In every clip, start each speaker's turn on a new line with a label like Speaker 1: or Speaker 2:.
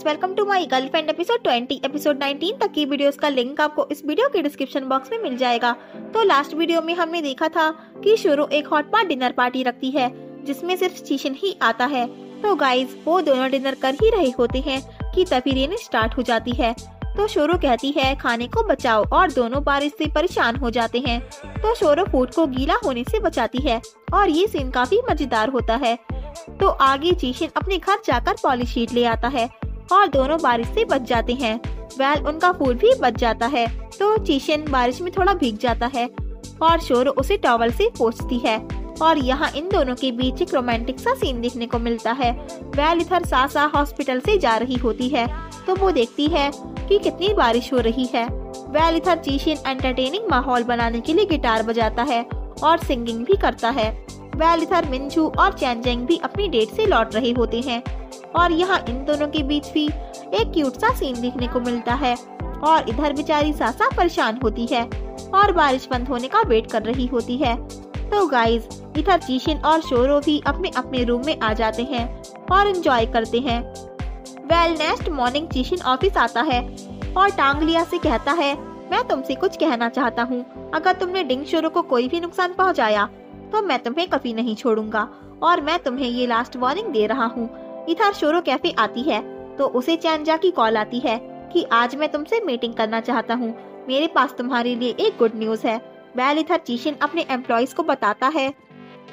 Speaker 1: Guys, welcome to my girlfriend episode 20 episode 19 तक की videos का लिंक आपको इस वीडियो के डिस्क्रिप्शन बॉक्स में मिल जाएगा। तो लास्ट वीडियो में हमने देखा था कि शोरो एक हॉट पॉट डिनर पार्टी रखती है जिसमें सिर्फ चीशन ही आता है। तो गाइस, वो दोनों डिनर कर ही रहे होते हैं कि तभी रेन स्टार्ट हो जाती है। तो शोरो कहती है खाने को बचाओ और दोनों बारिश से परेशान हो जाते हैं। तो शोरो फूड को गीला होने से बचाती है और ये सीन काफी मजेदार होता है। तो आगे चीशन अपने घर जाकर पॉलीशीट ले आता है और दोनों बारिश से बच जाते हैं। वेल, उनका फूड भी बच जाता है। तो चीशन बारिश में थोड़ा भीग जाता है और शोरो उसे टॉवल से पोंछती है और यहाँ इन दोनों के बीच एक रोमांटिक सा सीन देखने को मिलता है। वेल, इधर सासा हॉस्पिटल से जा रही होती है तो वो देखती है कि कितनी बारिश हो रही है। वेल, इधर चीशन एंटरटेनिंग माहौल बनाने के लिए गिटार बजाता है और सिंगिंग भी करता है। वेल, इधर मिंजू और चैनजेंग भी अपनी डेट से लौट रहे होते हैं और यहाँ इन दोनों के बीच भी एक क्यूट सा सीन देखने को मिलता है। और इधर बेचारी सासा परेशान होती है और बारिश बंद होने का वेट कर रही होती है। तो गाइज, इधर चीशन और शोरो भी अपने अपने रूम में आ जाते हैं और एंजॉय करते हैं। वेल, नेक्स्ट मॉर्निंग चीशन ऑफिस आता है और टांगलिया से कहता है मैं तुमसे कुछ कहना चाहता हूँ। अगर तुमने डिंग शोरो को कोई भी नुकसान पहुँचाया तो मैं तुम्हें कभी नहीं छोड़ूंगा और मैं तुम्हें ये लास्ट वार्निंग दे रहा हूँ। इधर शोरो कैफे आती है तो उसे चैनजा की कॉल आती है कि आज मैं तुमसे मीटिंग करना चाहता हूँ, मेरे पास तुम्हारे लिए एक गुड न्यूज है। वेल, इधर चीशन अपने एम्प्लॉइज को बताता है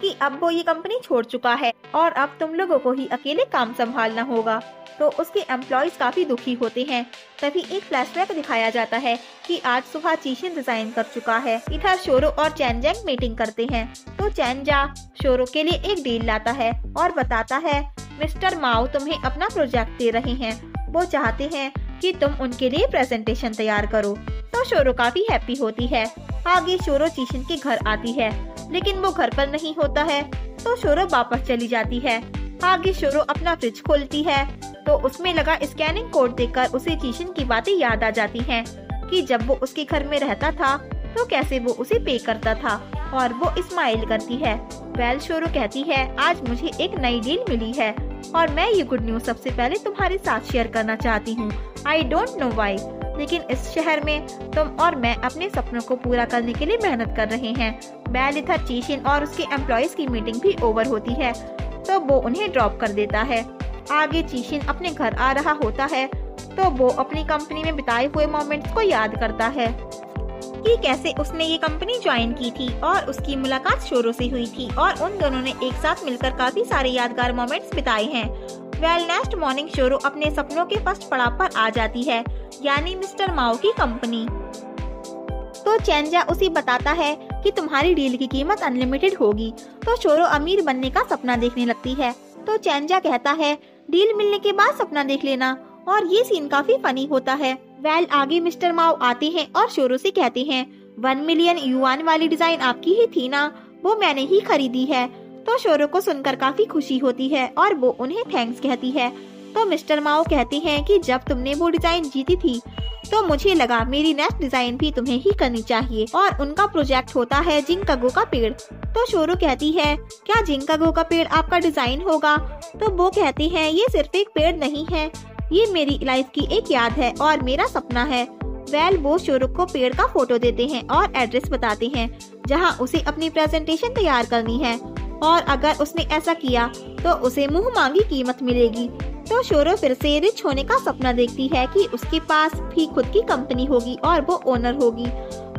Speaker 1: कि अब वो ये कंपनी छोड़ चुका है और अब तुम लोगों को ही अकेले काम संभालना होगा। तो उसके एम्प्लॉइज काफी दुखी होते हैं। तभी एक फ्लैशबैक दिखाया जाता है कि आज सुबह चीशन रिजाइन कर चुका है। इधर शोरो और चैनजेंग मीटिंग करते हैं तो चैनजा शोरो के लिए एक डील लाता है और बताता है मिस्टर माओ तुम्हें अपना प्रोजेक्ट दे रहे हैं, वो चाहते हैं कि तुम उनके लिए प्रेजेंटेशन तैयार करो। तो शोरो काफी हैप्पी होती है। आगे शोरो चीशन के घर आती है लेकिन वो घर पर नहीं होता है तो शोरो वापस चली जाती है। आगे शोरो अपना फ्रिज खोलती है तो उसमें लगा स्कैनिंग कोड देखकर उसे चीशन की बातें याद आ जाती हैं कि जब वो उसके घर में रहता था तो कैसे वो उसे पे करता था और वो स्माइल करती है। वेल, शोरो कहती है आज मुझे एक नई डील मिली है और मैं ये गुड न्यूज सबसे पहले तुम्हारे साथ शेयर करना चाहती हूँ। आई डोंट नो व्हाई, लेकिन इस शहर में तुम और मैं अपने सपनों को पूरा करने के लिए मेहनत कर रहे हैं। वेल, इधर चीशन और उसके एम्प्लॉइज की मीटिंग भी ओवर होती है तो वो उन्हें ड्रॉप कर देता है। आगे चीशन अपने घर आ रहा होता है तो वो अपनी कंपनी में बिताए हुए मोमेंट्स को याद करता है कि कैसे उसने ये कंपनी ज्वाइन की थी और उसकी मुलाकात शोरो से हुई थी और उन दोनों ने एक साथ मिलकर काफी सारे यादगार मोमेंट्स बिताए हैं। वेल, नेक्स्ट मॉर्निंग शोरो अपने सपनों के फर्स्ट पड़ाव पर आ जाती है, यानी मिस्टर माओ की कंपनी। तो चैनजा उसे बताता है कि तुम्हारी डील की कीमत अनलिमिटेड होगी। तो शोरो अमीर बनने का सपना देखने लगती है तो चैनजा कहता है डील मिलने के बाद सपना देख लेना और ये सीन काफी फनी होता है। वेल, आगे मिस्टर माओ आते हैं और शोरो से कहते हैं 1 मिलियन युआन वाली डिजाइन आपकी ही थी ना, वो मैंने ही खरीदी है। तो शोरो को सुनकर काफी खुशी होती है और वो उन्हें थैंक्स कहती है। तो मिस्टर माओ कहते हैं कि जब तुमने वो डिजाइन जीती थी तो मुझे लगा मेरी नेक्स्ट डिजाइन भी तुम्हें ही करनी चाहिए और उनका प्रोजेक्ट होता है जिंकागो का पेड़। तो शोरो कहती है क्या जिंकागो का पेड़ आपका डिजाइन होगा? तो वो कहते हैं ये सिर्फ एक पेड़ नहीं है, ये मेरी लाइफ की एक याद है और मेरा सपना है। वेल, वो शोरो को पेड़ का फोटो देते हैं और एड्रेस बताते हैं जहाँ उसे अपनी प्रेजेंटेशन तैयार करनी है और अगर उसने ऐसा किया तो उसे मुँह मांगी कीमत मिलेगी। तो शोरो फिर से रिच होने का सपना देखती है कि उसके पास भी खुद की कंपनी होगी और वो ओनर होगी।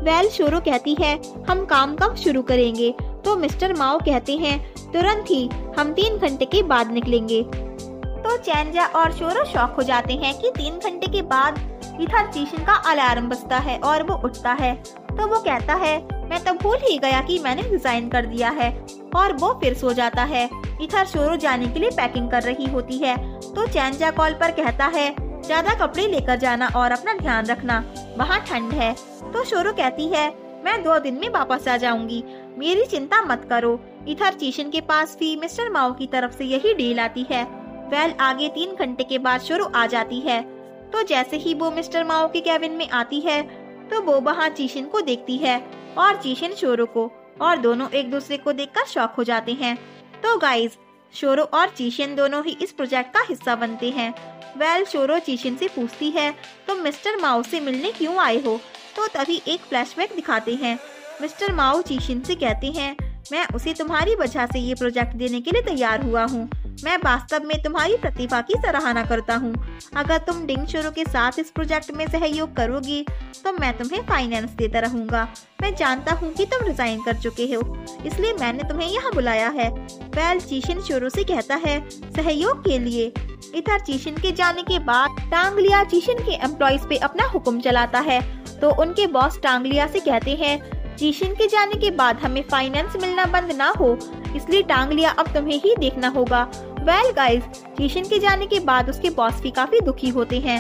Speaker 1: वेल, शोरो कहती है हम काम कब शुरू करेंगे? तो मिस्टर माओ कहते हैं तुरंत ही, हम 3 घंटे के बाद निकलेंगे। तो चैनजा और शोरो शॉक हो जाते हैं कि 3 घंटे के बाद। इधर चीशन का अलार्म बजता है और वो उठता है तो वो कहता है मैं तो भूल ही गया कि मैंने रिजाइन कर दिया है और वो फिर सो जाता है। इधर शोरो जाने के लिए पैकिंग कर रही होती है तो चैनजा कॉल पर कहता है ज्यादा कपड़े लेकर जाना और अपना ध्यान रखना, वहाँ ठंड है। तो शोरो कहती है मैं 2 दिन में वापस आ जाऊंगी, मेरी चिंता मत करो। इधर चीशन के पास भी मिस्टर माओ की तरफ से यही डील आती है। वेल, आगे 3 घंटे के बाद शोरो आ जाती है तो जैसे ही वो मिस्टर माओ के कैबिन में आती है तो वो वहाँ चीशन को देखती है और चीशन शोरो को, और दोनों एक दूसरे को देखकर शॉक हो जाते हैं। तो गाइज, शोरो और चीशन दोनों ही इस प्रोजेक्ट का हिस्सा बनते हैं। वेल शोरो चीशिन से पूछती है तुम मिस्टर माओ से मिलने क्यों आए हो? तो तभी एक फ्लैशबैक दिखाते हैं। मिस्टर माओ चीशिन से कहते हैं मैं उसे तुम्हारी वजह से ये प्रोजेक्ट देने के लिए तैयार हुआ हूँ। मैं वास्तव में तुम्हारी प्रतिभा की सराहना करता हूँ। अगर तुम डिंग शोरो के साथ इस प्रोजेक्ट में सहयोग करोगी तो मैं तुम्हें फाइनेंस देता रहूँगा। मैं जानता हूँ कि तुम रिजाइन कर चुके हो, इसलिए मैंने तुम्हें यहाँ बुलाया है। वेल चीशिन शोरो से कहता है सहयोग के लिए। इधर चीशिन के जाने के बाद टांगलिया चीशिन के एम्प्लॉइज पे अपना हुक्म चलाता है। तो उनके बॉस टांगलिया से कहते हैं चीशिन के जाने के बाद हमें फाइनेंस मिलना बंद ना हो, इसलिए टांगलिया अब तुम्हें ही देखना होगा। वेल गाइस, चीशिन के जाने के बाद उसके बॉस भी काफी दुखी होते हैं।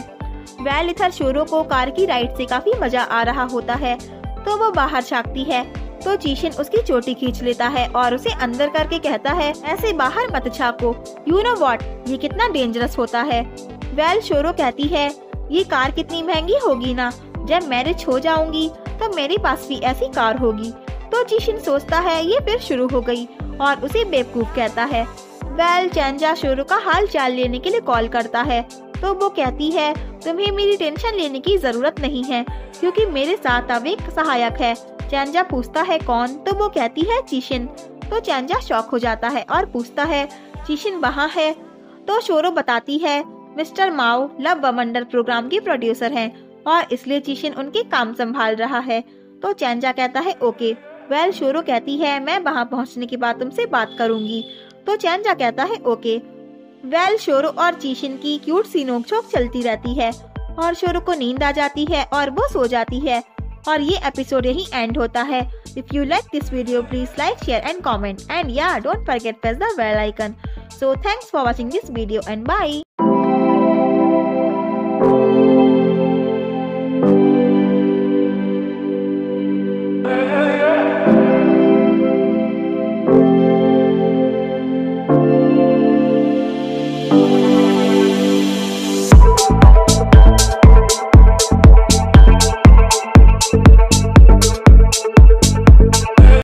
Speaker 1: वेल इधर शोरो को कार की राइड से काफी मजा आ रहा होता है, तो वो बाहर झांकती है तो चीशिन उसकी चोटी खींच लेता है और उसे अंदर करके कहता है ऐसे बाहर मत झांको, यू नो व्हाट, ये कितना डेंजरस होता है। वेल शोरो कहती है ये कार कितनी महंगी होगी ना, जब मैरिज हो जाऊंगी तो मेरे पास भी ऐसी कार होगी। तो चीशिन सोचता है ये फिर शुरू हो गई और उसे बेवकूफ कहता है। वेल चैनजा शोरो का हाल चाल लेने के लिए कॉल करता है तो वो कहती है तुम्हें मेरी टेंशन लेने की जरूरत नहीं है क्योंकि मेरे साथ अब एक सहायक है। चैनजा पूछता है कौन, तो वो कहती है चीशिन। तो चैनजा शॉक हो जाता है और पूछता है चीशिन वहाँ है? तो शोरो बताती है मिस्टर माओ लव वंडर प्रोग्राम के प्रोड्यूसर हैं और इसलिए चीशिन उनके काम संभाल रहा है। तो चैनजा कहता है ओके। वेल शोरो कहती है मैं वहाँ पहुँचने के बाद तुमसे बात करूंगी। तो चैनजा कहता है ओके। वेल शोरो और चीशिन की क्यूट सी नोकझोंक चलती रहती है और शोरो को नींद आ जाती है और वो सो जाती है और ये एपिसोड यही एंड होता है। If you like this video please like share and comment and या don't forget press the bell icon. So thanks for watching this video and bye.